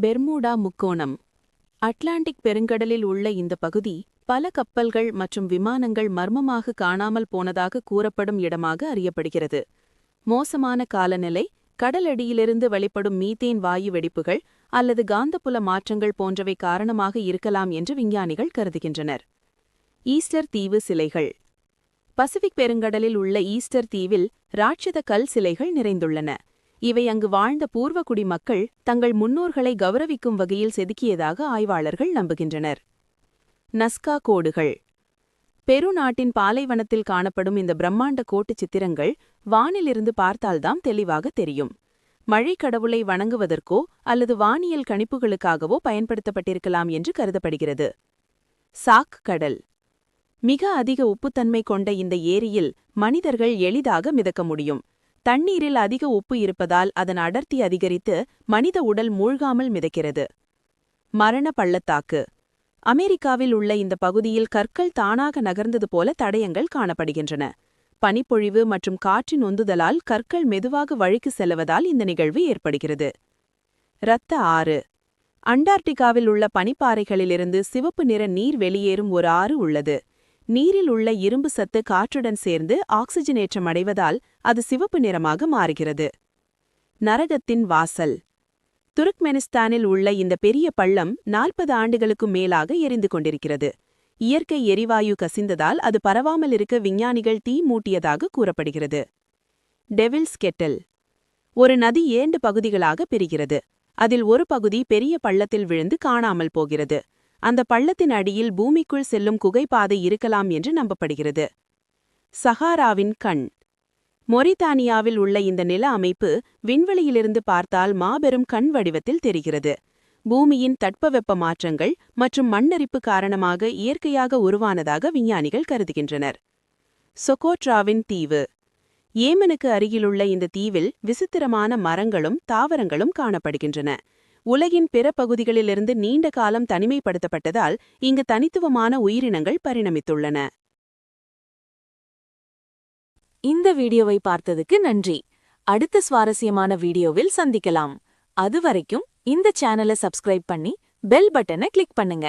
Bermuda முக்கோணம். Atlantic பெருங்கடலில் உள்ள இந்த பகுதி பல கப்பல்கள் மற்றும் விமானங்கள் மர்மமாக காணாமல் போனதாக கூறப்படும் இடமாக அறியப்படுகிறது. மோசமான காலநிலை, கடலடியிலிருந்து வெளிப்படும் மீத்தேன் வாயு வெடிப்புகள் அல்லது காந்தப்புல மாற்றங்கள் போன்றவை காரணமாக இருக்கலாம் என்று விஞ்ஞானிகள் கருதுகின்றனர். ஈஸ்டர் தீவு சிலைகள். பசிபிக் பெருங்கடலில் உள்ள ஈஸ்டர் தீவில் ராட்சத கல் சிலைகள் நிறைந்துள்ளன. இவை அங்கு வாழ்ந்த பூர்வகுடி மக்கள் தங்கள் முன்னோர்களை கௌரவிக்கும் வகையில் செதுக்கியதாக ஆய்வாளர்கள் நம்புகின்றனர். நஸ்கா கோடுகள். பெரு நாட்டின் பாலைவனத்தில் காணப்படும் இந்த பிரம்மாண்ட கோட்டுச் சித்திரங்கள் வானிலிருந்து பார்த்தால்தான் தெளிவாக தெரியும். மழைக் கடவுளை வணங்குவதற்கோ அல்லது வானியல் கணிப்புகளுக்காகவோ பயன்படுத்தப்பட்டிருக்கலாம் என்று கருதப்படுகிறது. சாக் கடல். மிக அதிக உப்புத்தன்மை கொண்ட இந்த ஏரியில் மனிதர்கள் எளிதாக மிதக்க முடியும். தண்ணீரில் அதிக உப்பு இருப்பதால் அதன் அடர்த்தி அதிகரித்து மனித உடல் மூழ்காமல் மிதக்கிறது. மரண பள்ளத்தாக்கு. அமெரிக்காவில் உள்ள இந்த பகுதியில் கற்கள் தானாக நகர்ந்தது போல தடயங்கள் காணப்படுகின்றன. பனிப்பொழிவு மற்றும் காற்றின் உந்துதலால் கற்கள் மெதுவாக வழிக்கு செல்லுவதால் இந்த நிகழ்வு ஏற்படுகிறது. இரத்த ஆறு. அண்டார்டிகாவில் உள்ள பனிப்பாறைகளிலிருந்து சிவப்பு நிற நீர் வெளியேறும் ஒரு ஆறு உள்ளது. நீரில் உள்ள இரும்பு சத்து காற்றுடன் சேர்ந்து ஆக்சிஜனேற்றம் அடைவதால் அது சிவப்பு நிறமாக மாறுகிறது. நரகத்தின் வாசல். துருக்மெனிஸ்தானில் உள்ள இந்த பெரிய பள்ளம் 40 ஆண்டுகளுக்கும் மேலாக எரிந்து கொண்டிருக்கிறது. இயற்கை எரிவாயு கசிந்ததால் அது பரவாமல் இருக்க விஞ்ஞானிகள் தீ மூட்டியதாக கூறப்படுகிறது. Devil's Kettle. ஒரு நதி 2 பகுதிகளாக பிரிகிறது. அதில் ஒரு பகுதி பெரிய பள்ளத்தில் விழுந்து காணாமல் போகிறது. அந்த பள்ளத்தின் அடியில் பூமிக்குள் செல்லும் குகைப்பாதை இருக்கலாம் என்று நம்பப்படுகிறது. சஹாராவின் கண். மொரித்தானியாவில் உள்ள இந்த நில அமைப்பு விண்வெளியிலிருந்து பார்த்தால் மாபெரும் கண் வடிவத்தில் தெரிகிறது. பூமியின் தட்பவெப்ப மாற்றங்கள் மற்றும் மண்ணரிப்பு காரணமாக இயற்கையாக உருவானதாக விஞ்ஞானிகள் கருதுகின்றனர். சொகோட்ராவின் தீவு. ஏமனுக்கு அருகிலுள்ள இந்த தீவில் விசித்திரமான மரங்களும் தாவரங்களும் காணப்படுகின்றன. உலகின் பிற பகுதிகளிலிருந்து நீண்ட காலம் தனிமைப்படுத்தப்பட்டதால் இங்கு தனித்துவமான உயிரினங்கள் பரிணமித்துள்ளன. இந்த வீடியோவை பார்த்ததுக்கு நன்றி. அடுத்த சுவாரஸ்யமான வீடியோவில் சந்திக்கலாம். அதுவரைக்கும் இந்த சேனலை சப்ஸ்கிரைப் பண்ணி பெல் பட்டனை கிளிக் பண்ணுங்க.